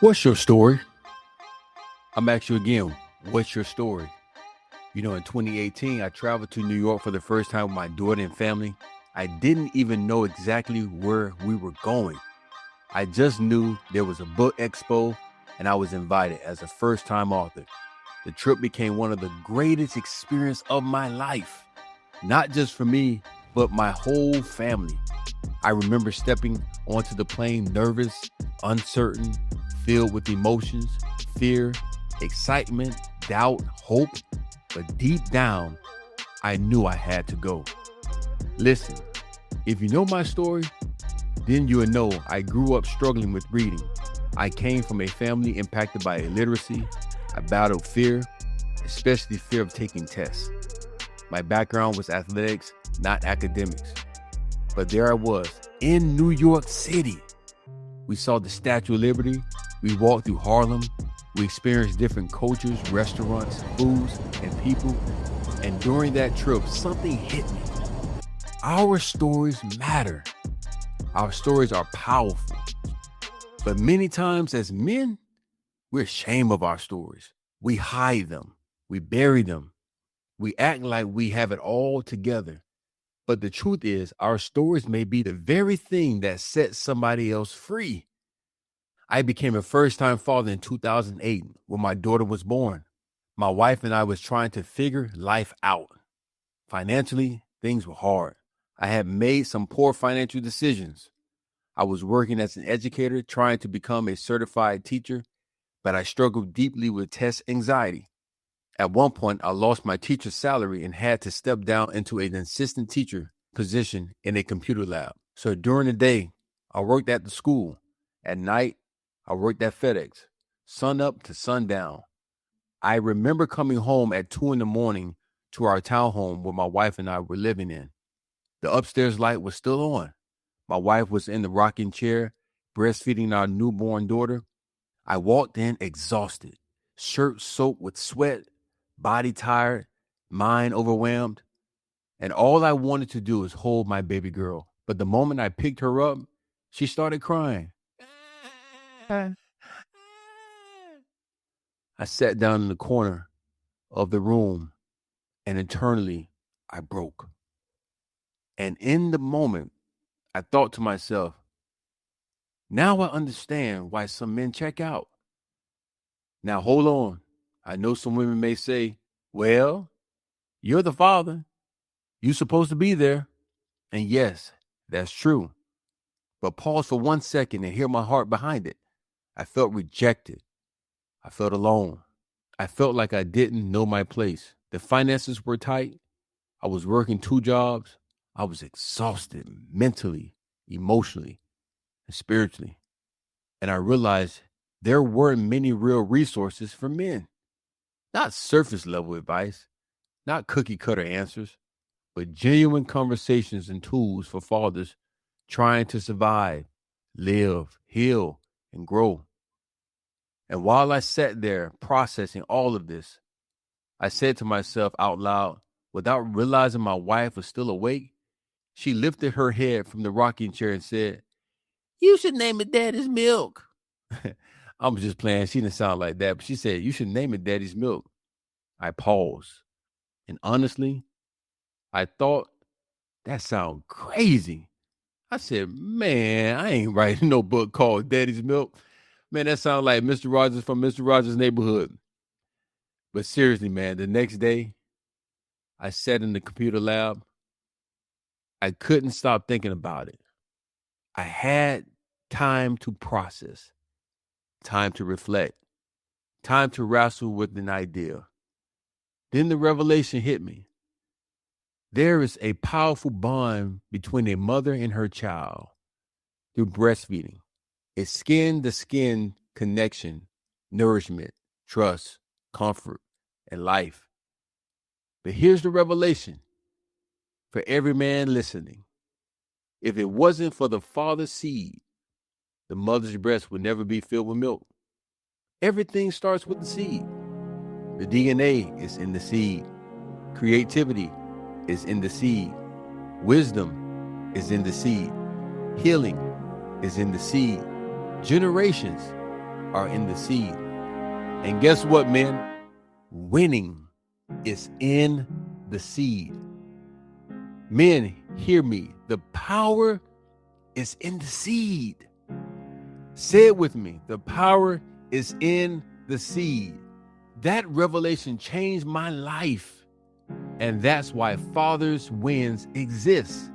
What's your story? I'm asking you again, what's your story? In 2018, I traveled to New York for the first time with my daughter and family. I didn't even know exactly where we were going. I just knew there was a book expo and I was invited as a first-time author. The trip became one of the greatest experiences of my life, not just for me, but my whole family. I remember stepping onto the plane nervous, uncertain, filled with emotions, fear, excitement, doubt, hope. But deep down, I knew I had to go. Listen, if you know my story, then you will know I grew up struggling with reading. I came from a family impacted by illiteracy. I battled fear, especially fear of taking tests. My background was athletics, not academics. But there I was, in New York City. We saw the Statue of Liberty. We walked through Harlem. We experienced different cultures, restaurants, foods, and people. And during that trip, something hit me. Our stories matter. Our stories are powerful. But many times as men, we're ashamed of our stories. We hide them. We bury them. We act like we have it all together. But the truth is, our stories may be the very thing that sets somebody else free. I became a first-time father in 2008 when my daughter was born. My wife and I was trying to figure life out. Financially, things were hard. I had made some poor financial decisions. I was working as an educator, trying to become a certified teacher, but I struggled deeply with test anxiety. At one point, I lost my teacher's salary and had to step down into an assistant teacher position in a computer lab. So during the day, I worked at the school. At night, I worked at FedEx, sun up to sundown. I remember coming home at 2 a.m. to our townhome where my wife and I were living in. The upstairs light was still on. My wife was in the rocking chair, breastfeeding our newborn daughter. I walked in exhausted, shirt soaked with sweat, body tired, mind overwhelmed. And all I wanted to do was hold my baby girl. But the moment I picked her up, she started crying. I sat down in the corner of the room and internally I broke. And in the moment, I thought to myself, now I understand why some men check out. Now hold on. I know some women may say, well, you're the father. You're supposed to be there. And yes, that's true. But pause for 1 second and hear my heart behind it. I felt rejected. I felt alone. I felt like I didn't know my place. The finances were tight. I was working 2 jobs. I was exhausted mentally, emotionally, and spiritually. And I realized there weren't many real resources for men. Not surface level advice, not cookie cutter answers, but genuine conversations and tools for fathers trying to survive, live, heal, and grow. And while I sat there processing all of this, I said to myself out loud, without realizing my wife was still awake, she lifted her head from the rocking chair and said, you should name it Daddy's Milk. I was just playing. She didn't sound like that, but she said, you should name it Daddy's Milk. I paused. And honestly, I thought, that sounds crazy. I said, man, I ain't writing no book called Daddy's Milk. Man, that sounds like Mr. Rogers from Mr. Rogers' Neighborhood. But seriously, man, the next day, I sat in the computer lab. I couldn't stop thinking about it. I had time to process, time to reflect, time to wrestle with an idea. Then the revelation hit me. There is a powerful bond between a mother and her child through breastfeeding. It's skin to skin connection, nourishment, trust, comfort, and life. But here's the revelation for every man listening. If it wasn't for the father's seed, the mother's breast would never be filled with milk. Everything starts with the seed. The DNA is in the seed. Creativity is in the seed. Wisdom is in the seed. Healing is in the seed. Generations are in the seed. And guess what, men? Winning is in the seed. Men, hear me. The power is in the seed. Say it with me. The power is in the seed. That revelation changed my life. And that's why Fathers Wins exists.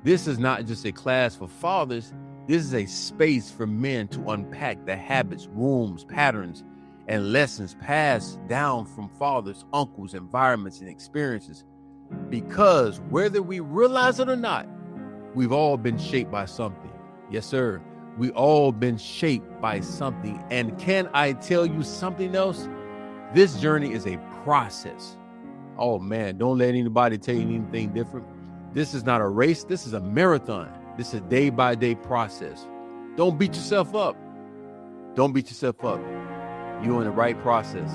This is not just a class for fathers. This is a space for men to unpack the habits, wounds, patterns, and lessons passed down from fathers, uncles, environments, and experiences. Because whether we realize it or not, we've all been shaped by something. Yes, sir. We all been shaped by something. And can I tell you something else? This journey is a process. Oh man, don't let anybody tell you anything different. This is not a race. This is a marathon. This is a day-by-day process. Don't beat yourself up. Don't beat yourself up. You're in the right process.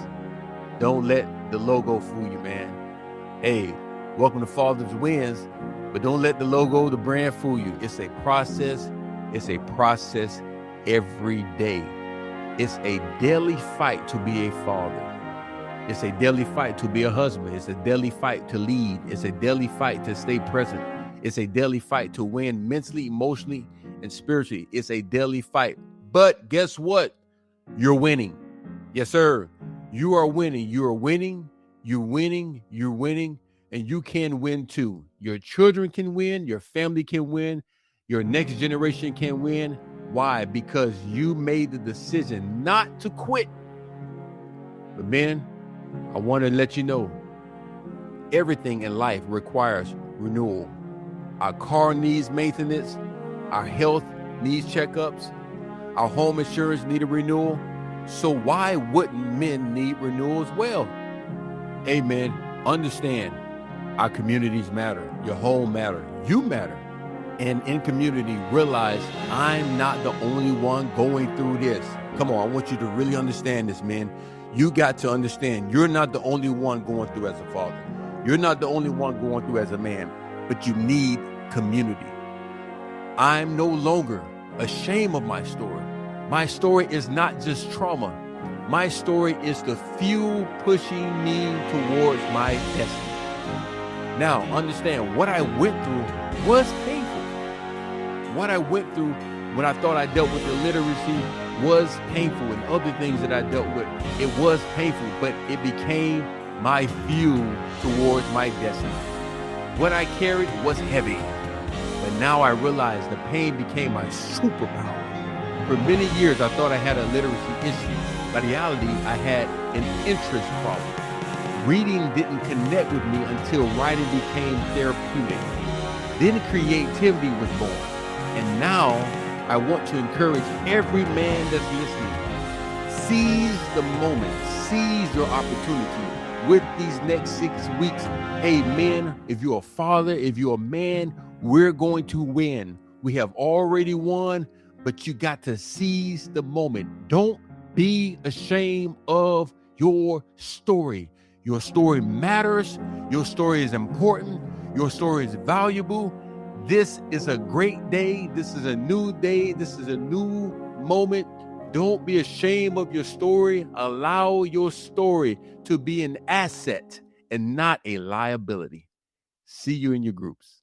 Don't let the logo fool you, man. Hey, welcome to Fathers Wins, but don't let the logo, the brand fool you. It's a process. It's a process every day. It's a daily fight to be a father. It's a daily fight to be a husband. It's a daily fight to lead. It's a daily fight to stay present. It's a daily fight to win mentally, emotionally, and spiritually. It's a daily fight. But guess what? You're winning. Yes, sir. You are winning. You are winning. You're winning. You're winning. And you can win too. Your children can win. Your family can win. Your next generation can win. Why? Because you made the decision not to quit. But men, I want to let you know, everything in life requires renewal. Our car needs maintenance. Our health needs checkups. Our home insurance needs a renewal. So why wouldn't men need renewal as well? Hey, men, understand our communities matter. Your home matter. You matter. And in community, realize I'm not the only one going through this. Come on, I want you to really understand this, man. You got to understand you're not the only one going through as a father. You're not the only one going through as a man, but you need community. I'm no longer ashamed of my story. My story is not just trauma. My story is the fuel pushing me towards my destiny. Now, understand what I went through was painful. What I went through when I thought I dealt with illiteracy was painful, and other things that I dealt with, it was painful, but it became my fuel towards my destiny. What I carried was heavy, but now I realize the pain became my superpower. For many years, I thought I had a literacy issue. By reality, I had an interest problem. Reading didn't connect with me until writing became therapeutic. Then creativity was born. And now I want to encourage every man that's listening. Seize the moment. Seize your opportunity with these next 6 weeks. Hey, men, if you're a father, if you're a man, we're going to win. We have already won, but you got to seize the moment. Don't be ashamed of your story. Your story matters. Your story is important. Your story is valuable. This is a great day. This is a new day. This is a new moment. Don't be ashamed of your story. Allow your story to be an asset and not a liability. See you in your groups.